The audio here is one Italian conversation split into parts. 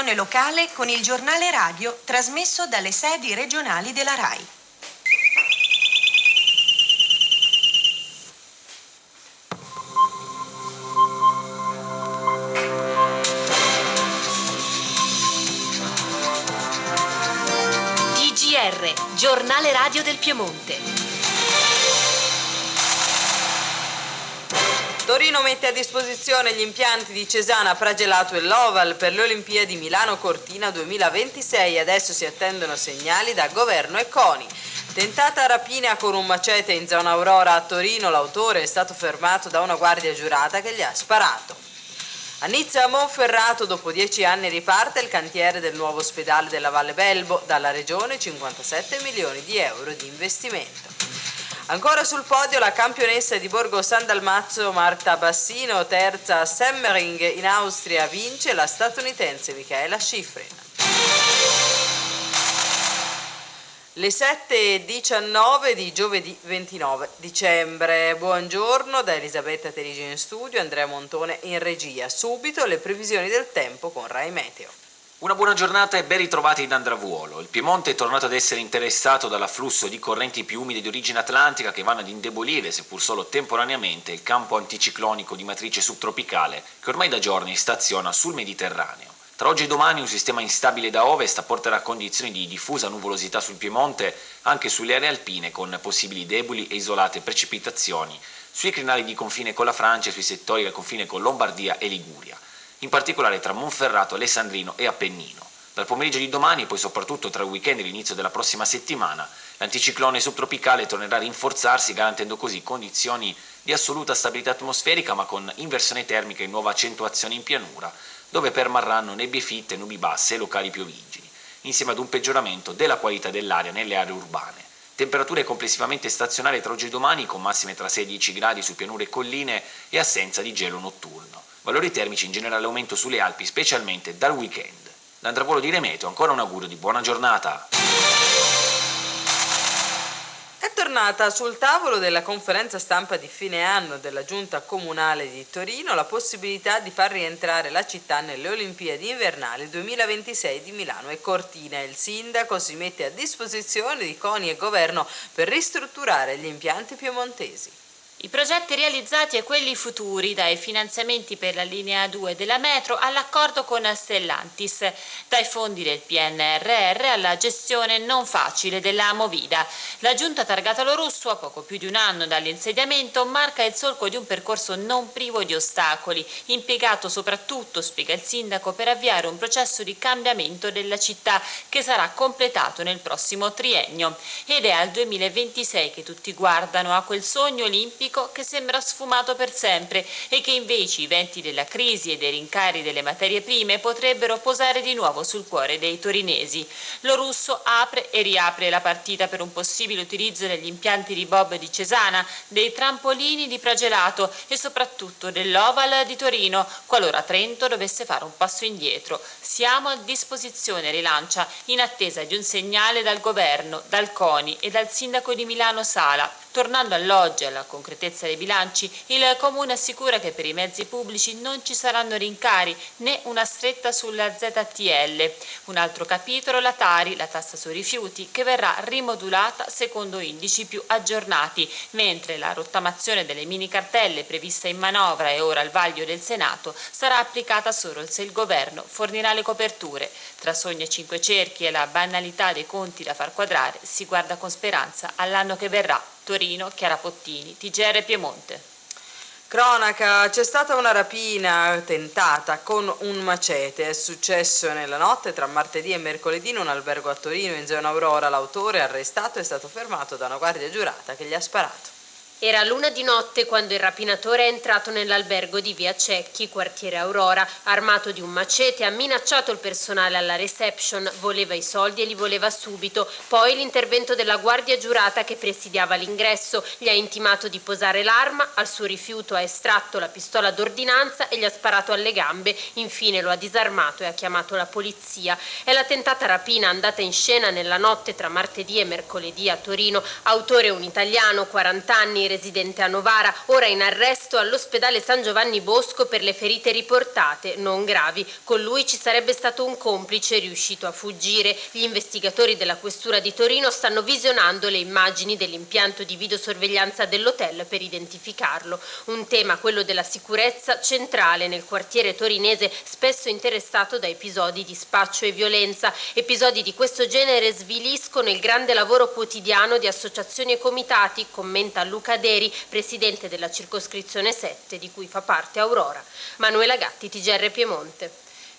l'informazione locale con il giornale radio trasmesso dalle sedi regionali della RAI. TGR, giornale radio del Piemonte. Torino mette a disposizione gli impianti di Cesana, Pragelato e L'Oval per le Olimpiadi Milano-Cortina 2026. Adesso si attendono segnali da governo e CONI. Tentata rapina con un macete in zona Aurora a Torino, l'autore è stato fermato da una guardia giurata che gli ha sparato. A Nizza Monferrato dopo 10 anni riparte il cantiere del nuovo ospedale della Valle Belbo, dalla regione 57 milioni di euro di investimento. Ancora sul podio la campionessa di Borgo San Dalmazzo Marta Bassino, terza a Semmering in Austria, vince la statunitense Michaela Schifrin. Le 7:19 di giovedì 29 dicembre. Buongiorno da Elisabetta Terigi in studio, Andrea Montone in regia. Subito le previsioni del tempo con Rai Meteo. Una buona giornata e ben ritrovati da Andravuolo. Il Piemonte è tornato ad essere interessato dall'afflusso di correnti più umide di origine atlantica che vanno ad indebolire, seppur solo temporaneamente, il campo anticiclonico di matrice subtropicale che ormai da giorni staziona sul Mediterraneo. Tra oggi e domani un sistema instabile da ovest porterà condizioni di diffusa nuvolosità sul Piemonte, anche sulle aree alpine, con possibili deboli e isolate precipitazioni sui crinali di confine con la Francia e sui settori al confine con Lombardia e Liguria, in particolare tra Monferrato, Alessandrino e Appennino. Dal pomeriggio di domani e poi soprattutto tra il weekend e l'inizio della prossima settimana, l'anticiclone subtropicale tornerà a rinforzarsi, garantendo così condizioni di assoluta stabilità atmosferica ma con inversione termica e nuova accentuazione in pianura, dove permarranno nebbie fitte, nubi basse e locali piovigini, insieme ad un peggioramento della qualità dell'aria nelle aree urbane. Temperature complessivamente stazionarie tra oggi e domani, con massime tra 6 e 10 gradi su pianure e colline e assenza di gelo notturno. Valori termici in generale aumento sulle Alpi, specialmente dal weekend. Da Andravuolo di Remeteo ancora un augurio di buona giornata. È tornata sul tavolo della conferenza stampa di fine anno della Giunta Comunale di Torino la possibilità di far rientrare la città nelle Olimpiadi invernali 2026 di Milano e Cortina. Il sindaco si mette a disposizione di CONI e governo per ristrutturare gli impianti piemontesi. I progetti realizzati e quelli futuri, dai finanziamenti per la linea 2 della metro all'accordo con Stellantis, dai fondi del PNRR alla gestione non facile della Movida. La giunta targata Lorusso, a poco più di un anno dall'insediamento, marca il solco di un percorso non privo di ostacoli, impiegato soprattutto, spiega il sindaco, per avviare un processo di cambiamento della città che sarà completato nel prossimo triennio. Ed è al 2026 che tutti guardano a quel sogno olimpico che sembra sfumato per sempre e che invece i venti della crisi e dei rincari delle materie prime potrebbero posare di nuovo sul cuore dei torinesi. Lorusso apre e riapre la partita per un possibile utilizzo degli impianti di bob di Cesana, dei trampolini di Pragelato e soprattutto dell'Oval di Torino, qualora Trento dovesse fare un passo indietro. Siamo a disposizione, rilancia, in attesa di un segnale dal governo, dal CONI e dal sindaco di Milano Sala. Tornando all'oggi e alla concretezza dei bilanci, il Comune assicura che per i mezzi pubblici non ci saranno rincari né una stretta sulla ZTL. Un altro capitolo, la Tari, la tassa sui rifiuti, che verrà rimodulata secondo indici più aggiornati, mentre la rottamazione delle mini cartelle prevista in manovra e ora al vaglio del Senato sarà applicata solo se il governo fornirà le coperture. Tra sogni e cinque cerchi e la banalità dei conti da far quadrare, si guarda con speranza all'anno che verrà. Torino, Chiara Pottini, TGR Piemonte. Cronaca, c'è stata una rapina tentata con un macete, è successo nella notte tra martedì e mercoledì in un albergo a Torino in zona Aurora. L'autore, arrestato, è stato fermato da una guardia giurata che gli ha sparato. Era l'una di notte quando il rapinatore è entrato nell'albergo di Via Cecchi, quartiere Aurora. Armato di un macete, ha minacciato il personale alla reception, voleva i soldi e li voleva subito. Poi l'intervento della guardia giurata che presidiava l'ingresso. Gli ha intimato di posare l'arma, al suo rifiuto ha estratto la pistola d'ordinanza e gli ha sparato alle gambe. Infine lo ha disarmato e ha chiamato la polizia. È la tentata rapina andata in scena nella notte tra martedì e mercoledì a Torino. Autore un italiano, 40 anni, residente a Novara, ora in arresto all'ospedale San Giovanni Bosco per le ferite riportate, non gravi. Con lui ci sarebbe stato un complice riuscito a fuggire. Gli investigatori della questura di Torino stanno visionando le immagini dell'impianto di videosorveglianza dell'hotel per identificarlo. Un tema, quello della sicurezza, centrale nel quartiere torinese, spesso interessato da episodi di spaccio e violenza. Episodi di questo genere sviliscono il grande lavoro quotidiano di associazioni e comitati, commenta Luca Deri, presidente della circoscrizione 7, di cui fa parte Aurora. Manuela Gatti, TGR Piemonte.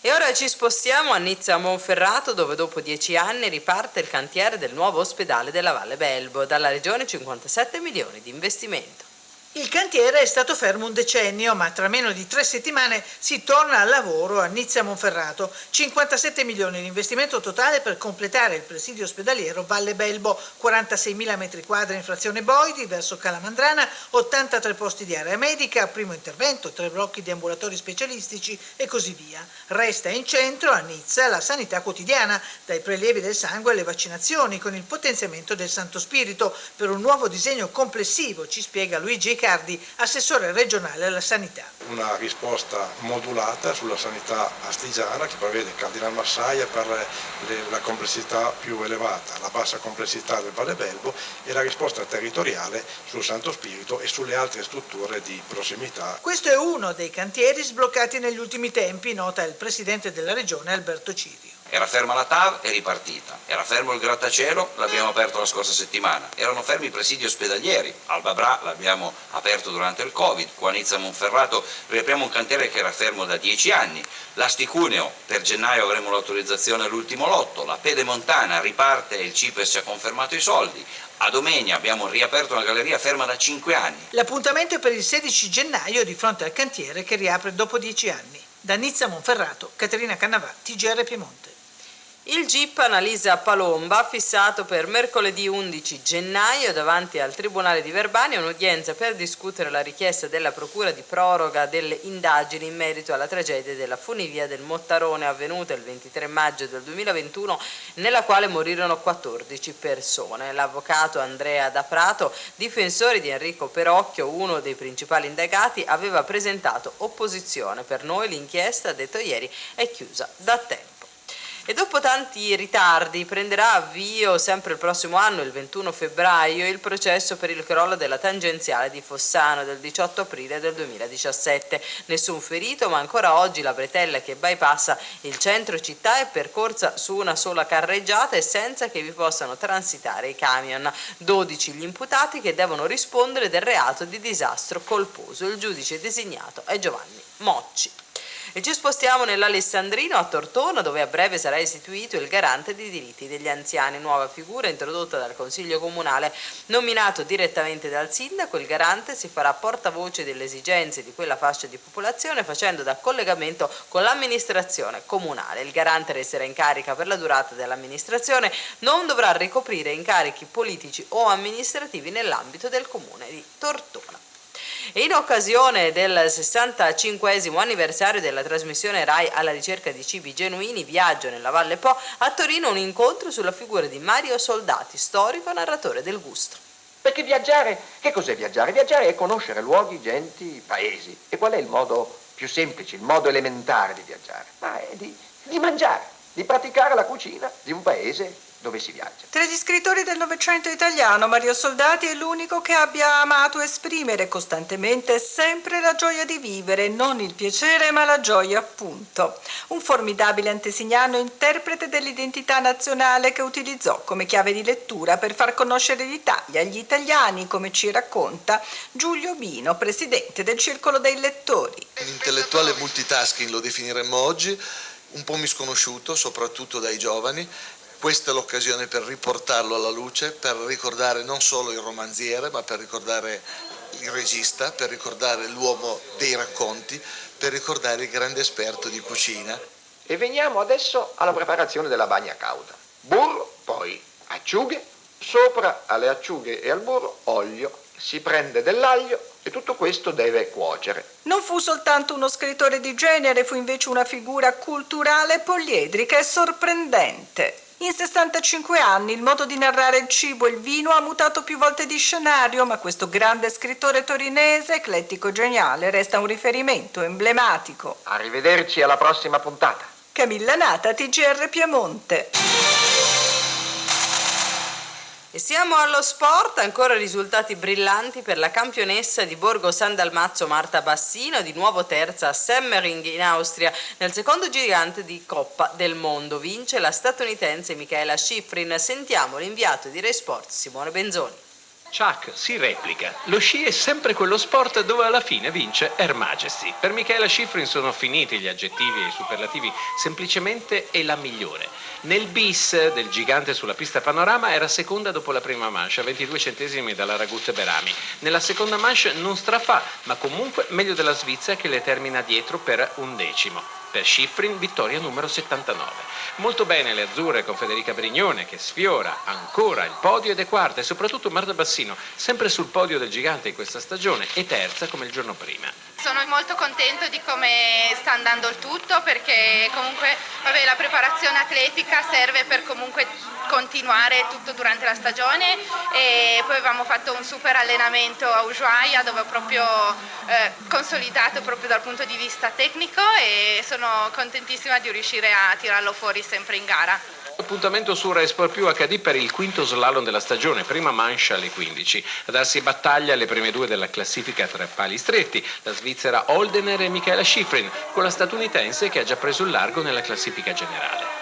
E ora ci spostiamo a Nizza Monferrato, dove dopo 10 anni riparte il cantiere del nuovo ospedale della Valle Belbo. Dalla regione 57 milioni di investimento. Il cantiere è stato fermo un decennio, ma tra meno di 3 settimane si torna al lavoro a Nizza Monferrato. 57 milioni di investimento totale per completare il presidio ospedaliero Valle Belbo, 46.000 metri quadri in frazione Boidi verso Calamandrana, 83 posti di area medica, primo intervento, 3 blocchi di ambulatori specialistici e così via. Resta in centro a Nizza la sanità quotidiana, dai prelievi del sangue alle vaccinazioni, con il potenziamento del Santo Spirito per un nuovo disegno complessivo, ci spiega Luigi Cardi, assessore regionale alla sanità. Una risposta modulata sulla sanità astigiana che prevede Cardinal Massaia per la complessità più elevata, la bassa complessità del Valle Belbo, e la risposta territoriale sul Santo Spirito e sulle altre strutture di prossimità. Questo è uno dei cantieri sbloccati negli ultimi tempi, nota il presidente della regione Alberto Cirio. Era ferma la TAV, è ripartita. Era fermo il grattacielo, l'abbiamo aperto la scorsa settimana. Erano fermi i presidi ospedalieri. Alba Bra l'abbiamo aperto durante il Covid. Qua a Nizza Monferrato riapriamo un cantiere che era fermo da 10 anni. L'Asti-Cuneo, per gennaio avremo l'autorizzazione all'ultimo lotto. La Pedemontana riparte e il CIPES ci ha confermato i soldi. A Domegna abbiamo riaperto una galleria ferma da 5 anni. L'appuntamento è per il 16 gennaio di fronte al cantiere che riapre dopo 10 anni. Da Nizza Monferrato, Caterina Cannavà, TGR Piemonte. Il GIP Annalisa Palomba ha fissato per mercoledì 11 gennaio davanti al Tribunale di Verbania un'udienza per discutere la richiesta della Procura di proroga delle indagini in merito alla tragedia della funivia del Mottarone avvenuta il 23 maggio del 2021, nella quale morirono 14 persone. L'avvocato Andrea Da Prato, difensore di Enrico Perocchio, uno dei principali indagati, aveva presentato opposizione. Per noi l'inchiesta, ha detto ieri, è chiusa da tempo. E dopo tanti ritardi prenderà avvio sempre il prossimo anno, il 21 febbraio, il processo per il crollo della tangenziale di Fossano del 18 aprile del 2017. Nessun ferito, ma ancora oggi la bretella che bypassa il centro città è percorsa su una sola carreggiata e senza che vi possano transitare i camion. 12 gli imputati che devono rispondere del reato di disastro colposo. Il giudice designato è Giovanni Mocci. E ci spostiamo nell'Alessandrino a Tortona, dove a breve sarà istituito il garante dei diritti degli anziani, nuova figura introdotta dal Consiglio Comunale. Nominato direttamente dal sindaco, il garante si farà portavoce delle esigenze di quella fascia di popolazione, facendo da collegamento con l'amministrazione comunale. Il garante resterà in carica per la durata dell'amministrazione, non dovrà ricoprire incarichi politici o amministrativi nell'ambito del comune di Tortona. E in occasione del 65esimo anniversario della trasmissione RAI alla ricerca di cibi genuini, Viaggio nella Valle Po, a Torino un incontro sulla figura di Mario Soldati, storico narratore del gusto. Perché viaggiare, che cos'è viaggiare? Viaggiare è conoscere luoghi, genti, paesi. E qual è il modo più semplice, il modo elementare di viaggiare? Ma è di mangiare, di praticare la cucina di un paese dove si viaggia. Tra gli scrittori del Novecento italiano, Mario Soldati è l'unico che abbia amato esprimere costantemente sempre la gioia di vivere, non il piacere ma la gioia appunto. Un formidabile antesignano interprete dell'identità nazionale che utilizzò come chiave di lettura per far conoscere l'Italia agli italiani, come ci racconta Giulio Bino, presidente del Circolo dei Lettori. Un intellettuale multitasking lo definiremmo oggi, un po' misconosciuto soprattutto dai giovani. Questa è l'occasione per riportarlo alla luce, per ricordare non solo il romanziere, ma per ricordare il regista, per ricordare l'uomo dei racconti, per ricordare il grande esperto di cucina. E veniamo adesso alla preparazione della bagna cauda. Burro, poi acciughe, sopra alle acciughe e al burro olio, si prende dell'aglio e tutto questo deve cuocere. Non fu soltanto uno scrittore di genere, fu invece una figura culturale poliedrica e sorprendente. In 65 anni il modo di narrare il cibo e il vino ha mutato più volte di scenario, ma questo grande scrittore torinese, eclettico geniale, resta un riferimento emblematico. Arrivederci alla prossima puntata. Camilla Nata, TGR Piemonte. E siamo allo sport, ancora risultati brillanti per la campionessa di Borgo San Dalmazzo Marta Bassino, di nuovo terza a Semmering in Austria, nel secondo gigante di Coppa del Mondo. Vince la statunitense Michaela Schifrin. Sentiamo l'inviato di Rai Sport Simone Benzoni. Chuck si replica. Lo sci è sempre quello sport dove alla fine vince Her Majesty. Per Michaela Schifrin sono finiti gli aggettivi e i superlativi, semplicemente è la migliore. Nel bis del gigante sulla pista panorama era seconda dopo la prima manche, a 22 centesimi dalla Ragut Berami. Nella seconda manche non strafà, ma comunque meglio della Svizzera che le termina dietro per 11. Per Schifrin, vittoria numero 79. Molto bene le azzurre con Federica Brignone che sfiora ancora il podio ed è quarta, e soprattutto Marta Bassino, sempre sul podio del gigante in questa stagione, e terza come il giorno prima. Sono molto contento di come sta andando il tutto, perché comunque la preparazione atletica serve per comunque continuare tutto durante la stagione, e poi avevamo fatto un super allenamento a Ushuaia dove ho proprio consolidato proprio dal punto di vista tecnico, e sono contentissima di riuscire a tirarlo fuori sempre in gara. Appuntamento su Rai Sport Più HD per il quinto slalom della stagione, prima manche alle 15. A darsi battaglia le prime due della classifica tra pali stretti, la svizzera Holdener e Michaela Schifrin, con la statunitense che ha già preso il largo nella classifica generale.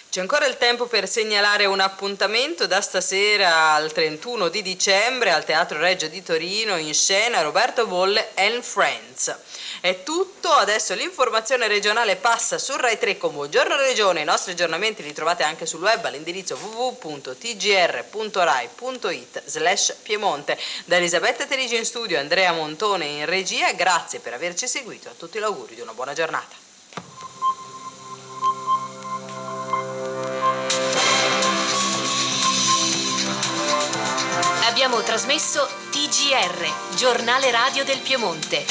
C'è ancora il tempo per segnalare un appuntamento da stasera al 31 di dicembre al Teatro Regio di Torino, in scena Roberto Bolle and Friends. È tutto, adesso l'informazione regionale passa su Rai 3 con Buongiorno Regione. I nostri aggiornamenti li trovate anche sul web all'indirizzo www.tgr.rai.it/Piemonte. Da Elisabetta Terigi in studio, Andrea Montone in regia, grazie per averci seguito, a tutti l'augurio di una buona giornata. Abbiamo trasmesso TGR, Giornale Radio del Piemonte.